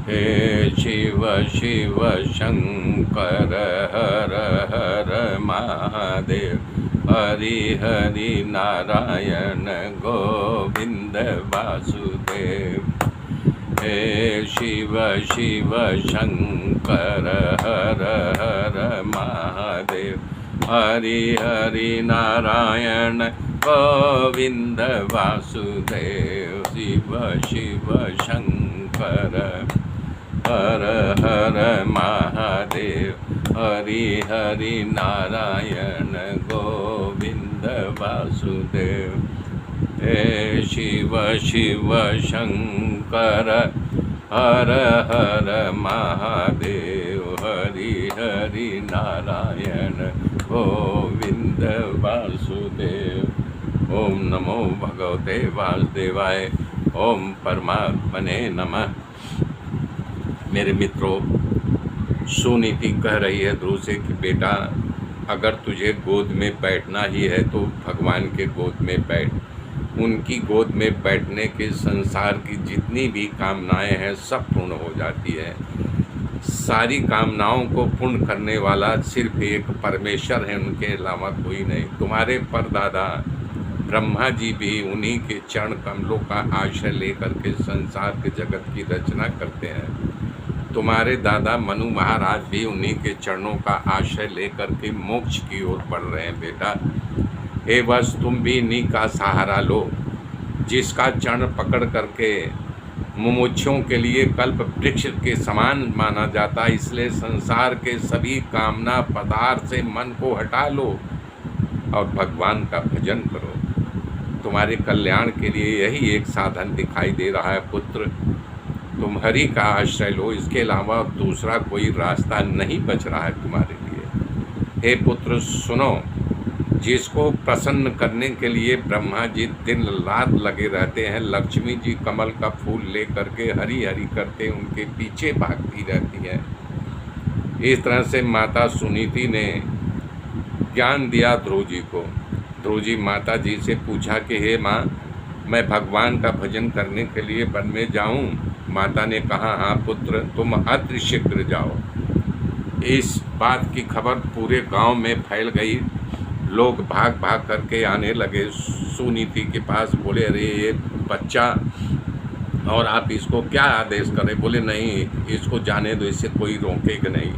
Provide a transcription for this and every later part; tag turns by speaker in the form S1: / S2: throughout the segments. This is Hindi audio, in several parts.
S1: हे शिव शिव शंकर हर हर महादेव हरि हरि नारायण गोविंद वासुदेव। हे शिव शिव शंकर हर हर महादेव हरि हरि नारायण गोविंद वासुदेव। शिव शिव शंकर हर हर महादेव हरि हरि नारायण गोविंद वासुदेव। हे शिव शिव शंकर हर हर महादेव हरि हरि नारायण गोविंद वासुदेव। ओम नमो भगवते वासुदेवाय। ओम परमात्मने नमः। मेरे मित्रों, सुनीति कह रही है ध्रुव से कि बेटा, अगर तुझे गोद में बैठना ही है तो भगवान के गोद में बैठ। उनकी गोद में बैठने के संसार की जितनी भी कामनाएं हैं सब पूर्ण हो जाती है। सारी कामनाओं को पूर्ण करने वाला सिर्फ एक परमेश्वर है, उनके अलावा कोई नहीं। तुम्हारे परदादा ब्रह्मा जी भी उन्हीं के चरण कमलों का आश्रय लेकर के संसार के जगत की रचना करते हैं। तुम्हारे दादा मनु महाराज भी उन्हीं के चरणों का आश्रय लेकर के मोक्ष की ओर बढ़ रहे हैं। बेटा, हे बस तुम भी इन्हीं का सहारा लो, जिसका चरण पकड़ करके मुमुक्षुओं के लिए कल्प वृक्ष के समान माना जाता है। इसलिए संसार के सभी कामना पदार्थ से मन को हटा लो और भगवान का भजन करो। तुम्हारे कल्याण के लिए यही एक साधन दिखाई दे रहा है पुत्र। तुम हरि का आश्रय लो, इसके अलावा दूसरा कोई रास्ता नहीं बच रहा है तुम्हारे लिए। हे पुत्र सुनो, जिसको प्रसन्न करने के लिए ब्रह्मा जी दिन रात लगे रहते हैं, लक्ष्मी जी कमल का फूल ले करके हरि हरि करते उनके पीछे भागती रहती है। इस तरह से माता सुनीति ने ज्ञान दिया ध्रुव जी को। ध्रुव जी माता जी से पूछा कि हे माँ, मैं भगवान का भजन करने के लिए वन में जाऊँ? माता ने कहा, हाँ पुत्र, तुम अति शीघ्र जाओ। इस बात की खबर पूरे गांव में फैल गई। लोग भाग भाग करके आने लगे सुनीति के पास। बोले, अरे ये बच्चा, और आप इसको क्या आदेश करें? बोले, नहीं, इसको जाने दो, इससे कोई रोकेगा नहीं।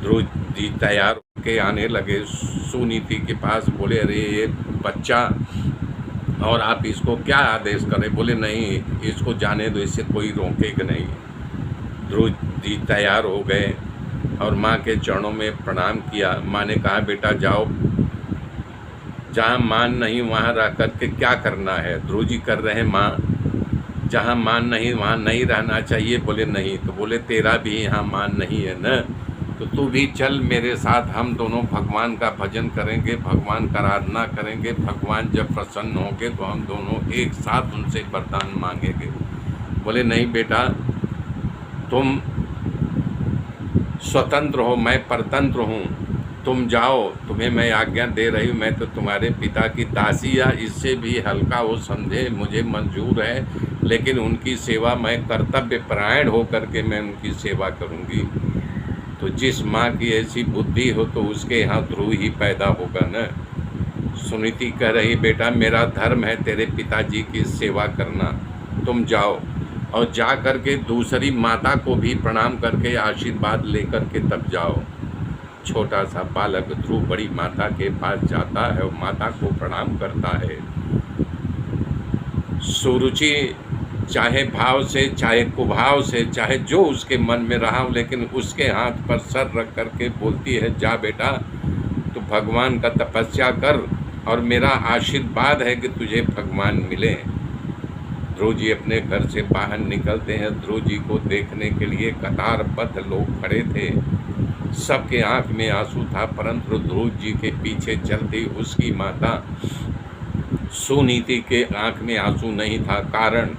S1: ध्रुव जी तैयार होके आने लगे सुनीति के पास। बोले, अरे ये बच्चा, और आप इसको क्या आदेश करें? बोले, नहीं, इसको जाने दो, इससे कोई रोकेगा नहीं। ध्रुव जी तैयार हो गए और माँ के चरणों में प्रणाम किया। माँ ने कहा, बेटा जाओ, जहाँ मान नहीं वहाँ रह कर के क्या करना है? ध्रुव जी कर रहे हैं, माँ जहाँ मान नहीं वहाँ नहीं रहना चाहिए। बोले, नहीं। तो बोले, तेरा भी यहाँ मान नहीं है न, तो तू भी चल मेरे साथ, हम दोनों भगवान का भजन करेंगे, भगवान का आराधना करेंगे। भगवान जब प्रसन्न होंगे तो हम दोनों एक साथ उनसे वरदान मांगेंगे। बोले, नहीं बेटा, तुम स्वतंत्र हो, मैं परतंत्र हूँ। तुम जाओ, तुम्हें मैं आज्ञा दे रही हूँ। मैं तो तुम्हारे पिता की दासी, या इससे भी हल्का हो समझे, मुझे मंजूर है, लेकिन उनकी सेवा मैं कर्तव्य परायण होकर के मैं उनकी सेवा करूँगी। तो जिस माँ की ऐसी बुद्धि हो तो उसके यहाँ ध्रुव ही पैदा होगा न। सुनीति कह रही, बेटा मेरा धर्म है तेरे पिताजी की सेवा करना। तुम जाओ और जा कर के दूसरी माता को भी प्रणाम करके आशीर्वाद लेकर के तब जाओ। छोटा सा बालक ध्रुव बड़ी माता के पास जाता है और माता को प्रणाम करता है। सुरुचि चाहे भाव से, चाहे कुभाव से, चाहे जो उसके मन में रहा हो, लेकिन उसके हाथ पर सर रख करके बोलती है, जा बेटा, तू भगवान का तपस्या कर और मेरा आशीर्वाद है कि तुझे भगवान मिले। ध्रुव जी अपने घर से बाहर निकलते हैं। ध्रुव जी को देखने के लिए कतारबद्ध लोग खड़े थे। सबके आंख में आंसू था, परंतु ध्रुव जी के पीछे चलती उसकी माता सुनीति के आंख में आंसू नहीं था। कारण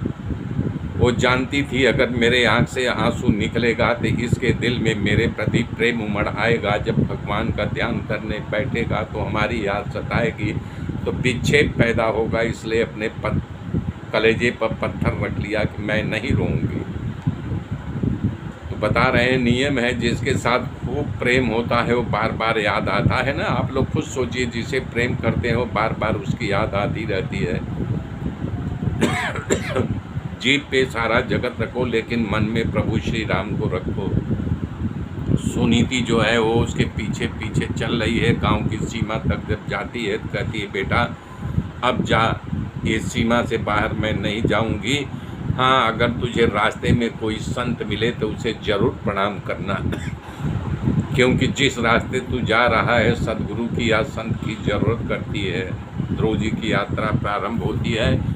S1: वो जानती थी, अगर मेरे आंख से आंसू निकलेगा तो इसके दिल में मेरे प्रति प्रेम उमड़ आएगा। जब भगवान का ध्यान करने बैठेगा तो हमारी याद सताएगी, तो विक्षेप पैदा होगा। इसलिए अपने कलेजे पर पत्थर रख लिया कि मैं नहीं रोऊंगी। बता रहे हैं नियम है, जिसके साथ खूब प्रेम होता है वो बार बार याद आता है ना। आप लोग खुद सोचिए, जिसे प्रेम करते हो बार बार उसकी याद आती रहती है। जीभ पे सारा जगत रखो लेकिन मन में प्रभु श्री राम को रखो। सुनीति जो है वो उसके पीछे पीछे चल रही है, गांव की सीमा तक जब जाती है तो कहती है बेटा अब जा, ये सीमा से बाहर मैं नहीं जाऊंगी। हाँ, अगर तुझे रास्ते में कोई संत मिले तो उसे जरूर प्रणाम करना, क्योंकि जिस रास्ते तू जा रहा है सदगुरु की या संत की जरूरत करती है। ध्रुव जी की यात्रा प्रारंभ होती है।